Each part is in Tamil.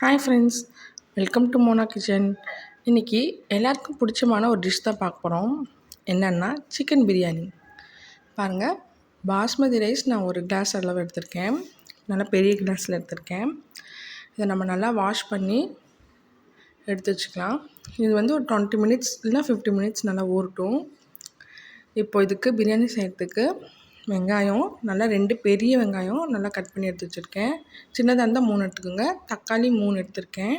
Hi friends, welcome to Mona kitchen. இன்றைக்கி எல்லாருக்கும் பிடிச்சமான ஒரு டிஷ் தான் பார்க்க போகிறோம். என்னென்னா சிக்கன் பிரியாணி. பாருங்கள், பாஸ்மதி ரைஸ் நான் ஒரு கிளாஸ் அளவு எடுத்திருக்கேன். நல்லா பெரிய கிளாஸில் எடுத்திருக்கேன். இதை நம்ம நல்லா வாஷ் பண்ணி எடுத்து வச்சுக்கலாம். இது வந்து ஒரு 20 மினிட்ஸ் இல்லைனா 50 மினிட்ஸ் நல்லா ஊறட்டும். இப்போ இதுக்கு பிரியாணி செய்கிறதுக்கு வெங்காயம் நல்லா 2 பெரிய வெங்காயம் நல்லா கட் பண்ணி எடுத்து வச்சுருக்கேன். சின்னதாக இருந்தால் 3 எடுத்துக்கோங்க. தக்காளி 3 எடுத்திருக்கேன்.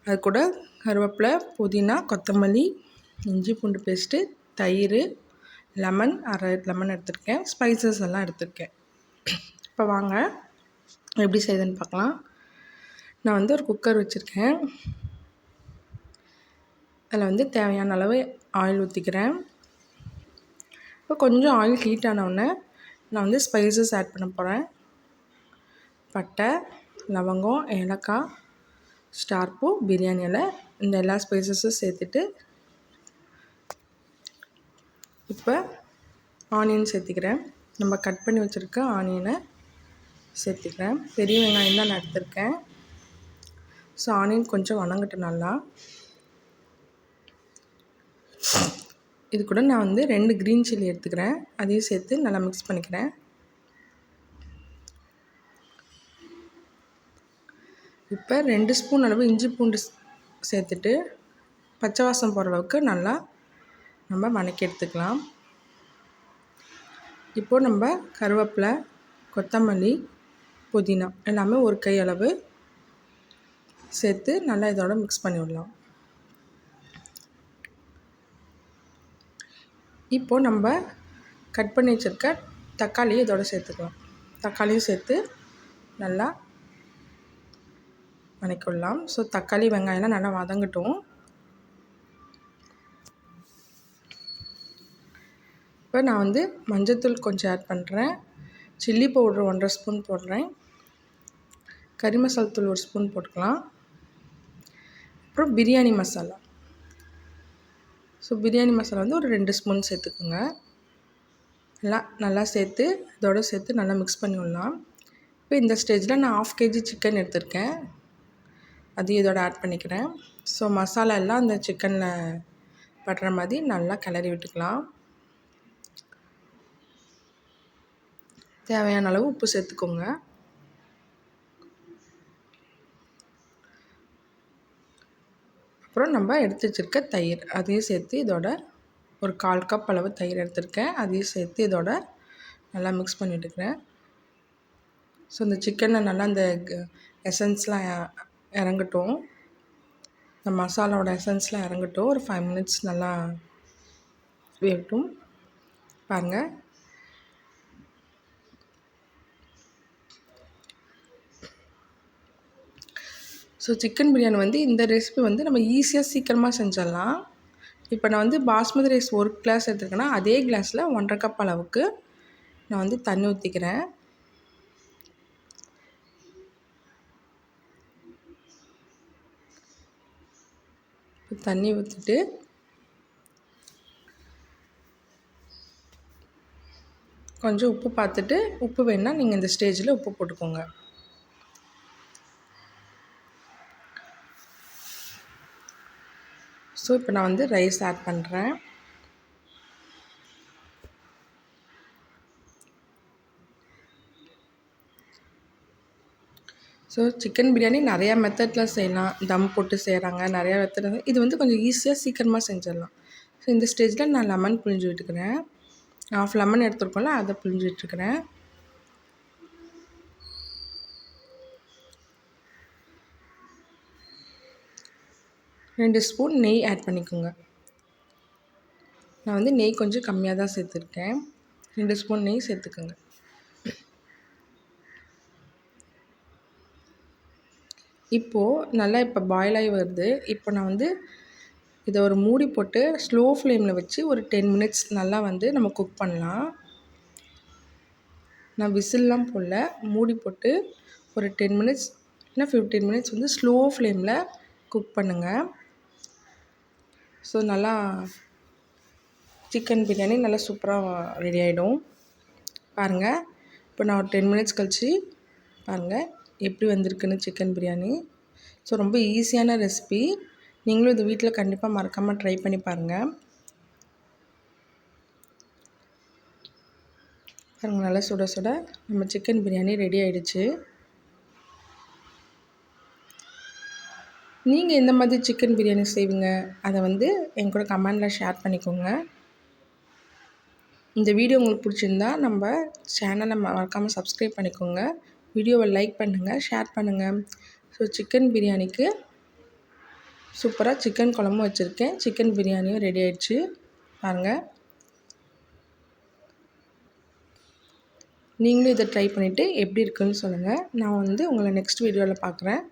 அது கூட கருவேப்பிலை, புதினா, கொத்தமல்லி, இஞ்சி பூண்டு பேஸ்ட்டு, தயிர், லெமன், அரை லெமன் எடுத்திருக்கேன். ஸ்பைசஸ் எல்லாம் எடுத்திருக்கேன். இப்போ வாங்க எப்படி செய்யுதுன்னு பார்க்கலாம். நான் வந்து ஒரு குக்கர் வச்சுருக்கேன். அதில் வந்து தேவையான அளவு ஆயில் ஊற்றிக்கிறேன். இப்போ கொஞ்சம் ஆயில் ஹீட் ஆனவுடனே நான் வந்து ஸ்பைசஸ் ஆட் பண்ண போகிறேன். பட்டை, லவங்கம், ஏலக்காய், ஸ்டார் பூ, பிரியாணி இலை, இந்த எல்லா ஸ்பைசஸும் சேர்த்துட்டு இப்போ ஆனியன் சேர்த்திக்கிறேன். நம்ம கட் பண்ணி வச்சுருக்க ஆனியனை சேர்த்திக்கிறேன். பெரிய வெங்காயம் தான் நான் எடுத்திருக்கேன். ஸோ ஆனியன் கொஞ்சம் வதங்கட்டும் நல்லா. இது கூட நான் வந்து 2 க்ரீன் சில்லி எடுத்துக்கிறேன். அதையும் சேர்த்து நல்லா மிக்ஸ் பண்ணிக்கிறேன். இப்போ 2 ஸ்பூன் அளவு இஞ்சி பூண்டு சேர்த்துட்டு பச்சை வாசம் போகிற அளவுக்கு நல்லா நம்ம வதக்கி எடுத்துக்கலாம். இப்போது நம்ம கருவேப்பிலை, கொத்தமல்லி, புதினா எல்லாமே ஒரு கை அளவு சேர்த்து நல்லா இதோட மிக்ஸ் பண்ணி விடலாம். இப்போது நம்ம கட் பண்ணி வச்சுருக்க தக்காளியை இதோட சேர்த்துக்கலாம். தக்காளியும் சேர்த்து நல்லா வதக்கிடலாம். ஸோ தக்காளி வெங்காயம்லாம் நல்லா வதங்கட்டும். இப்போ நான் வந்து மஞ்சள்தூள் கொஞ்சம் ஆட் பண்ணுறேன். சில்லி பவுட்ரு 1.5 ஸ்பூன் போடுறேன். கறி மசாலா தூள் 1 ஸ்பூன் போட்டுக்கலாம். அப்புறம் பிரியாணி மசாலா. ஸோ பிரியாணி மசாலா வந்து ஒரு 2 ஸ்பூன் சேர்த்துக்குங்க. எல்லாம் நல்லா சேர்த்து இதோடு சேர்த்து நல்லா மிக்ஸ் பண்ணி விடலாம். இப்போ இந்த ஸ்டேஜில் நான் 1/2 kg சிக்கன் எடுத்திருக்கேன். அதையும் இதோட ஆட் பண்ணிக்கிறேன். ஸோ மசாலா எல்லாம் அந்த சிக்கனில் படுற மாதிரி நல்லா கிளறி விட்டுக்கலாம். தேவையான அளவு உப்பு சேர்த்துக்கோங்க. அப்புறம் நம்ம எடுத்து வச்சுருக்க தயிர் அதையும் சேர்த்து இதோட ஒரு 1/4 கப் அளவு தயிர் எடுத்திருக்கேன். அதையும் சேர்த்து இதோட நல்லா மிக்ஸ் பண்ணிட்டுருக்கிறேன். ஸோ இந்த சிக்கனில் நல்லா இந்த எசன்ஸ்லாம் இறங்கட்டும். இந்த மசாலாவோட எசன்ஸ்லாம் இறங்கட்டும். ஒரு 5 மினிட்ஸ் நல்லா வேகட்டும். பாருங்கள், ஸோ சிக்கன் பிரியாணி வந்து இந்த ரெசிபி வந்து நம்ம ஈஸியாக சீக்கிரமாக செஞ்சிடலாம். இப்போ நான் வந்து பாஸ்மதி ரைஸ் 1 கிளாஸ் எடுத்துருக்கேன்னா அதே கிளாஸில் 1.5 கப் அளவுக்கு நான் வந்து தண்ணி ஊற்றிக்கிறேன். தண்ணி ஊற்றிட்டு கொஞ்சம் உப்பு பார்த்துட்டு, உப்பு வேணுன்னா நீங்கள் இந்த ஸ்டேஜில் உப்பு போட்டுக்கோங்க. ஸோ இப்போ நான் வந்து ரைஸ் ஆட் பண்ணுறேன். ஸோ சிக்கன் பிரியாணி நிறையா மெத்தடில் செய்யலாம். தம் போட்டு செய்கிறாங்க, நிறையா மெத்தட். இது வந்து கொஞ்சம் ஈஸியாக சீக்கிரமாக செஞ்சிடலாம். ஸோ இந்த ஸ்டேஜில் நான் லெமன் புழிஞ்சு விட்டுக்கிறேன். 1/2 லெமன் எடுத்துருக்கோம்ல, அதை புழிஞ்சு விட்டுருக்கிறேன். ரெண்டு ஸ்பூன் நெய் ஆட் பண்ணிக்கோங்க. நான் வந்து நெய் கொஞ்சம் கம்மியாக தான் சேர்த்துருக்கேன். 2 ஸ்பூன் நெய் சேர்த்துக்கோங்க. இப்போது நல்லா இப்போ பாயில் ஆகி வருது. இப்போ நான் வந்து இதை ஒரு மூடி போட்டு ஸ்லோ ஃப்ளேமில் வச்சு ஒரு 10 மினிட்ஸ் நல்லா வந்து நம்ம குக் பண்ணலாம். நான் விசில்லாம் போடல, மூடி போட்டு ஒரு 10 மினிட்ஸ் இல்லைனா 15 மினிட்ஸ் வந்து ஸ்லோ ஃப்ளேமில் குக் பண்ணுங்கள். ஸோ நல்லா சிக்கன் பிரியாணி நல்லா சூப்பராக ரெடி ஆகிடும். பாருங்கள், இப்போ நான் ஒரு 10 மினிட்ஸ் கழிச்சு பாருங்கள் எப்படி வந்திருக்குன்னு சிக்கன் பிரியாணி. ஸோ ரொம்ப ஈஸியான ரெசிபி. நீங்களும் இது வீட்டில் கண்டிப்பாக மறக்காமல் ட்ரை பண்ணி பாருங்கள். பாருங்கள், நல்லா சுட சுட நம்ம சிக்கன் பிரியாணி ரெடி ஆகிடுச்சு. நீங்கள் எந்த மாதிரி சிக்கன் பிரியாணி செய்வீங்க அதை என் கூட கமெண்டில் ஷேர் பண்ணிக்கோங்க. இந்த வீடியோ உங்களுக்கு பிடிச்சிருந்தா நம்ம சேனலை மறக்காமல் சப்ஸ்கிரைப் பண்ணிக்கோங்க. வீடியோவை லைக் பண்ணுங்கள், ஷேர் பண்ணுங்கள். ஸோ சிக்கன் பிரியாணிக்கு சூப்பராக சிக்கன் குழம்பும் வச்சுருக்கேன், சிக்கன் பிரியாணியும் ரெடி ஆகிடுச்சு. பாருங்கள், நீங்களும் இதை ட்ரை பண்ணிவிட்டு எப்படி இருக்குன்னு சொல்லுங்கள். நான் உங்களை நெக்ஸ்ட் வீடியோவில் பார்க்குறேன்.